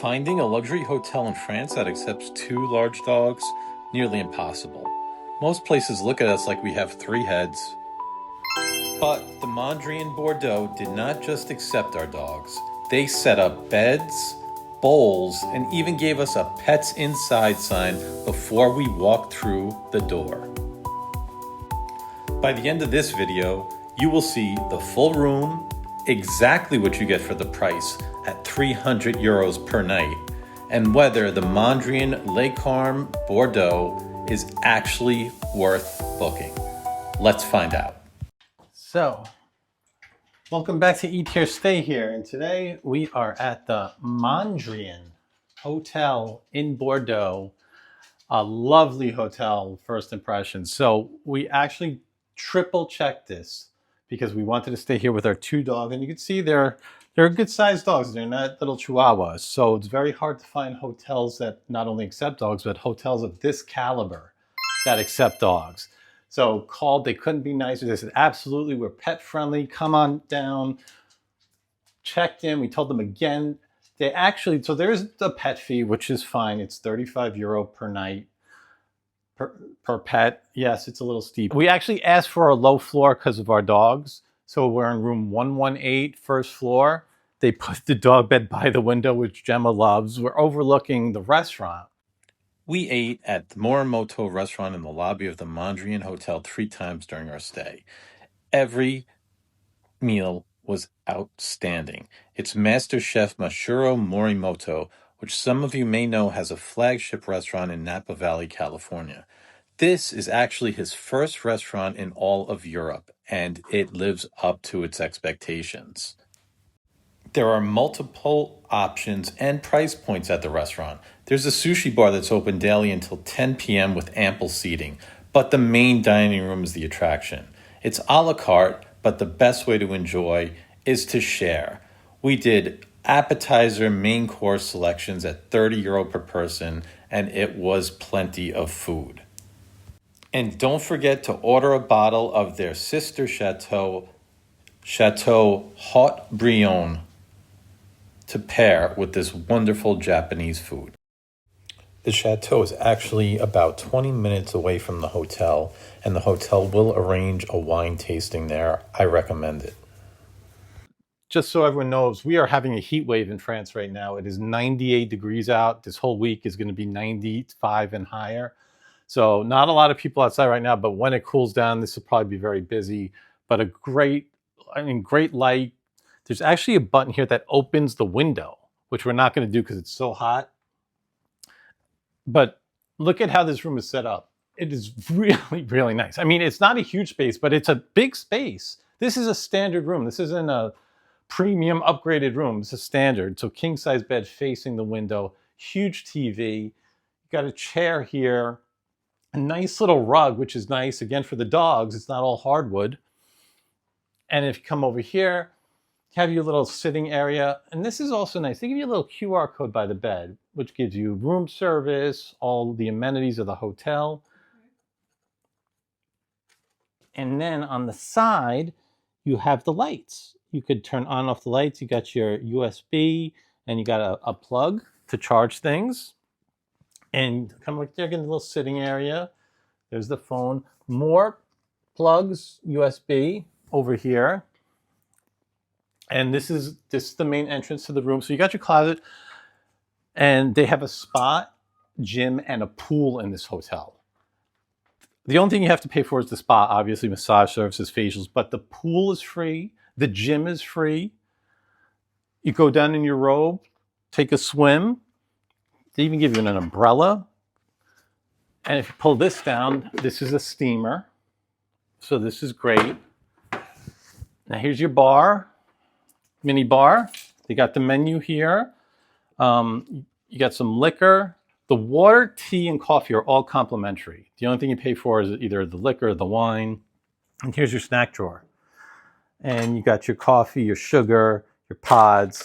Finding a luxury hotel in France that accepts 2 large dogs? Nearly impossible. Most places look at us like we have 3 heads. But the Mondrian Bordeaux did not just accept our dogs. They set up beds, bowls, and even gave us a pets inside sign before we walked through the door. By the end of this video, you will see the full room, exactly what you get for the price at 300 euros per night, and whether the Mondrian Les Carmes Bordeaux is actually worth booking. Let's find out. So, welcome back to Eat Here, Stay Here, and today we are at the Mondrian Hotel in Bordeaux, a lovely hotel, first impression. So we actually triple checked this because we wanted to stay here with our 2 dogs, and you can see they're good sized dogs. They're not little chihuahuas, so it's very hard to find hotels that not only accept dogs, but hotels of this caliber that accept dogs. So called, they couldn't be nicer. They said, absolutely, we're pet friendly. Come on down. Checked in. We told them again. They actually, so there's the pet fee, which is fine. It's 35 euro per night per pet. Yes, it's a little steep. We actually asked for a low floor because of our dogs. So we're in room 118, first floor. They put the dog bed by the window, which Gemma loves. We're overlooking the restaurant. We ate at the Morimoto restaurant in the lobby of the Mondrian Hotel 3 times during our stay. Every meal was outstanding. It's Master Chef Masahiro Morimoto, which some of you may know has a flagship restaurant in Napa Valley, California. This is actually his first restaurant in all of Europe, and it lives up to its expectations. There are multiple options and price points at the restaurant. There's a sushi bar that's open daily until 10 p.m. with ample seating, but the main dining room is the attraction. It's a la carte, but the best way to enjoy is to share. We did appetizer main course selections at 30 euro per person, and it was plenty of food. And don't forget to order a bottle of their sister Chateau Haut Brion, to pair with this wonderful Japanese food. The chateau is actually about 20 minutes away from the hotel, and the hotel will arrange a wine tasting there. I recommend it. Just so everyone knows, we are having a heat wave in France right now. It is 98 degrees out. This whole week is going to be 95 and higher. So not a lot of people outside right now, but when it cools down, this will probably be very busy. But a great light. There's actually a button here that opens the window, which we're not going to do because it's so hot. But look at how this room is set up. It is really, really nice. I mean, it's not a huge space, but it's a big space. This is a standard room. This isn't a premium upgraded room. It's a standard. So king size bed facing the window, huge TV. You got a chair here, a nice little rug, which is nice. Again, for the dogs, it's not all hardwood. And if you come over here, have your little sitting area. And this is also nice. They give you a little QR code by the bed, which gives you room service, all the amenities of the hotel. And then on the side, you have the lights. You could turn on and off the lights. You got your USB, and you got a plug to charge things. And come right there, get a little sitting area. There's the phone. More plugs, USB over here. And this is the main entrance to the room. So you got your closet, and they have a spa, gym, and a pool in this hotel. The only thing you have to pay for is the spa, obviously, massage services, facials, but the pool is free. The gym is free. You go down in your robe, take a swim. They even give you an umbrella. And if you pull this down, this is a steamer. So this is great. Now here's your bar. Mini bar. They got the menu here. You got some liquor. The water, tea, and coffee are all complimentary. The only thing you pay for is either the liquor or the wine. And here's your snack drawer. And you got your coffee, your sugar, your pods.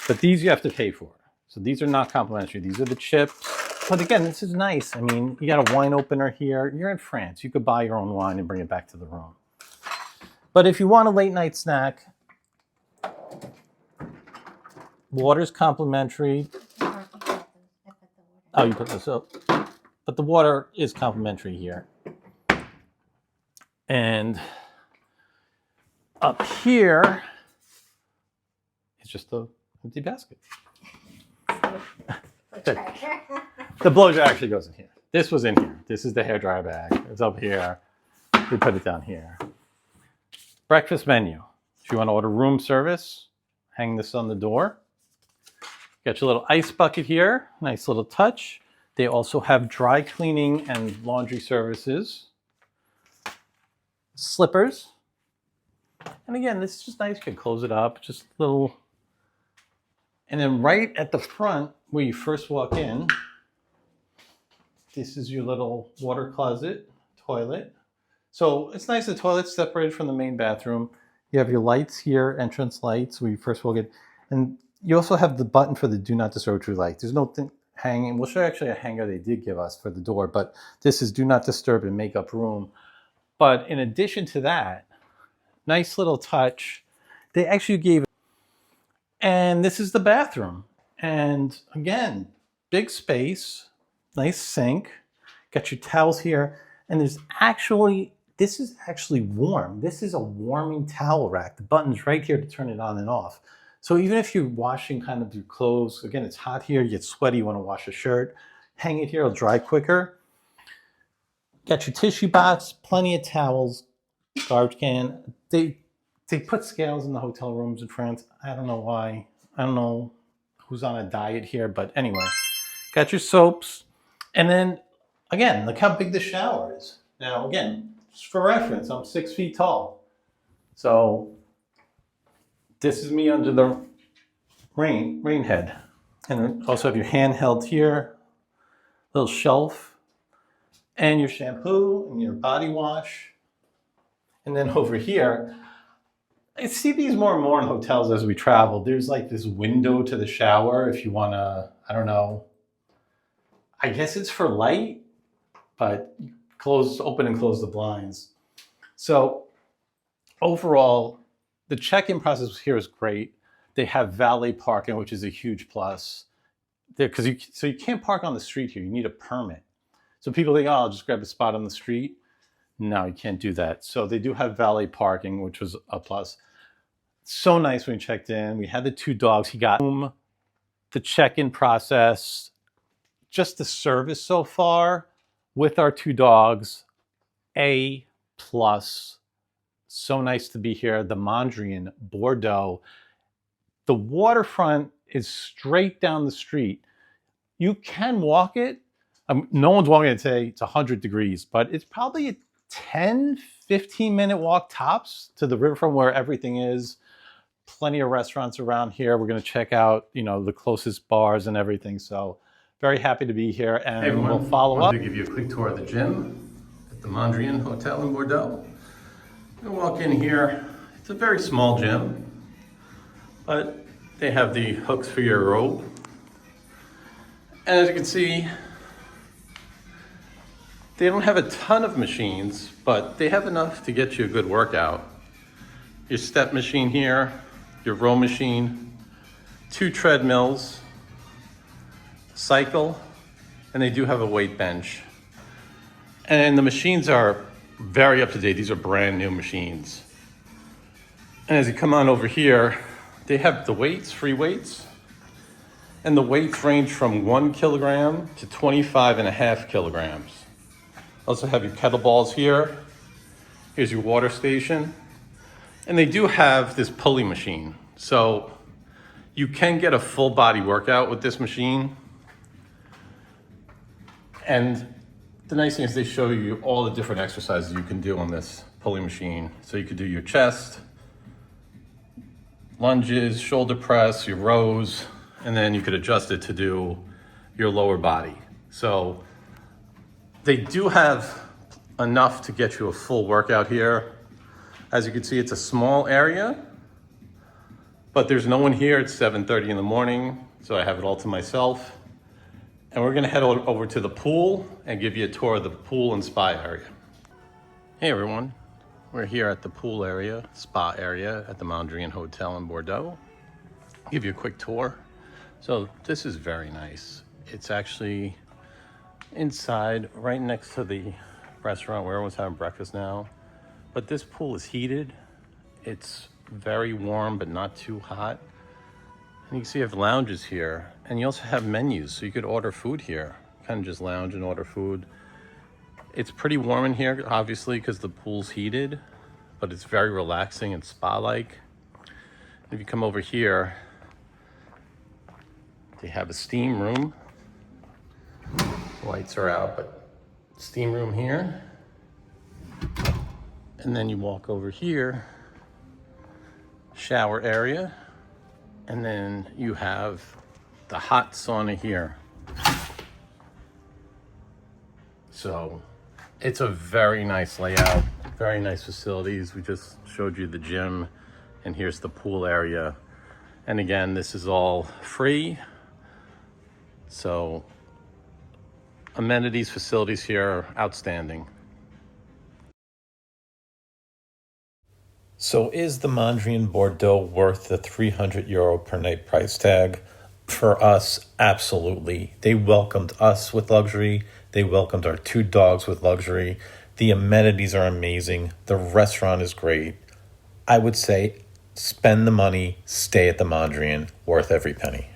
But these you have to pay for. So these are not complimentary. These are the chips. But again, this is nice. I mean, you got a wine opener here. You're in France. You could buy your own wine and bring it back to the room. But if you want a late night snack, water's complimentary. Oh, you put this up. But the water is complimentary here. And up here is just the empty basket. The blow dryer actually goes in here. This was in here. This is the hairdryer bag. It's up here. We put it down here. Breakfast menu. If you want to order room service, hang this on the door. Got your little ice bucket here. Nice little touch. They also have dry cleaning and laundry services. Slippers. And again, this is just nice. You can close it up. Just little. And then right at the front, where you first walk in, this is your little water closet, toilet. So it's nice, the toilet's separated from the main bathroom. You have your lights here, entrance lights, where you first walk in. And you also have the button for the do not disturb true light. There's no thing hanging. We'll show you actually a hanger they did give us for the door, but this is do not disturb and make up room. But in addition to that, nice little touch. They actually gave, and this is the bathroom. And again, big space, nice sink. Got your towels here. And there's actually, this is actually warm. This is a warming towel rack. The button's right here to turn it on and off. So even if you're washing kind of your clothes, again, it's hot here, you get sweaty, you want to wash a shirt, hang it here, it'll dry quicker. Got your tissue box, plenty of towels, garbage can. They put scales in the hotel rooms in France. I don't know why. I don't know who's on a diet here, but anyway. Got your soaps. And then, again, look how big the shower is. Now, again, just for reference, I'm 6 feet tall. So this is me under the rain head. And also have your handheld here, little shelf, and your shampoo and your body wash. And then over here, I see these more and more in hotels as we travel. There's like this window to the shower if you want to, I don't know, I guess it's for light, but open and close the blinds. So overall, the check-in process here is great. They have valet parking, which is a huge plus. So you can't park on the street here. You need a permit. So people think, oh, I'll just grab a spot on the street. No, you can't do that. So they do have valet parking, which was a plus. So nice when we checked in. We had the 2 dogs. He got home. The check-in process, just the service so far with our 2 dogs, A+. So nice to be here. The Mondrian Bordeaux. The waterfront is straight down the street. You can walk it. No one's walking it today. It's 100 degrees, but it's probably a 10, 15-minute walk tops to the riverfront where everything is. Plenty of restaurants around here. We're going to check out, the closest bars and everything. So very happy to be here, and hey everyone, we'll follow up. I'm going to give you a quick tour of the gym at the Mondrian Hotel in Bordeaux. You walk in here. It's a very small gym, but they have the hooks for your rope. And as you can see, they don't have a ton of machines, but they have enough to get you a good workout. Your step machine here, your row machine, 2 treadmills, cycle, and they do have a weight bench. And the machines are very up to date. These are brand new machines. And as you come on over here, they have the weights, free weights. And the weights range from 1 kilogram to 25.5 kilograms. Also have your kettlebells here. Here's your water station. And they do have this pulley machine. So you can get a full body workout with this machine. And the nice thing is they show you all the different exercises you can do on this pulley machine. So you could do your chest, lunges, shoulder press, your rows, and then you could adjust it to do your lower body. So they do have enough to get you a full workout here. As you can see, it's a small area, but there's no one here. It's 7:30 in the morning, so I have it all to myself. And we're gonna head over to the pool and give you a tour of the pool and spa area. Hey everyone, we're here at the pool area, spa area at the Mondrian Hotel in Bordeaux. Give you a quick tour. So this is very nice. It's actually inside, right next to the restaurant where everyone's having breakfast now. But this pool is heated. It's very warm, but not too hot. And you can see you have lounges here. And you also have menus, so you could order food here. Kind of just lounge and order food. It's pretty warm in here, obviously, because the pool's heated. But it's very relaxing and spa-like. If you come over here, they have a steam room. Lights are out, but steam room here. And then you walk over here, shower area. And then you have the hot sauna here. So it's a very nice layout, very nice facilities. We just showed you the gym, and here's the pool area. And again, this is all free. So amenities, facilities here are outstanding. So is the Mondrian Bordeaux worth the €300 per night price tag? For us, absolutely. They welcomed us with luxury. They welcomed our 2 dogs with luxury. The amenities are amazing. The restaurant is great. I would say spend the money, stay at the Mondrian, worth every penny.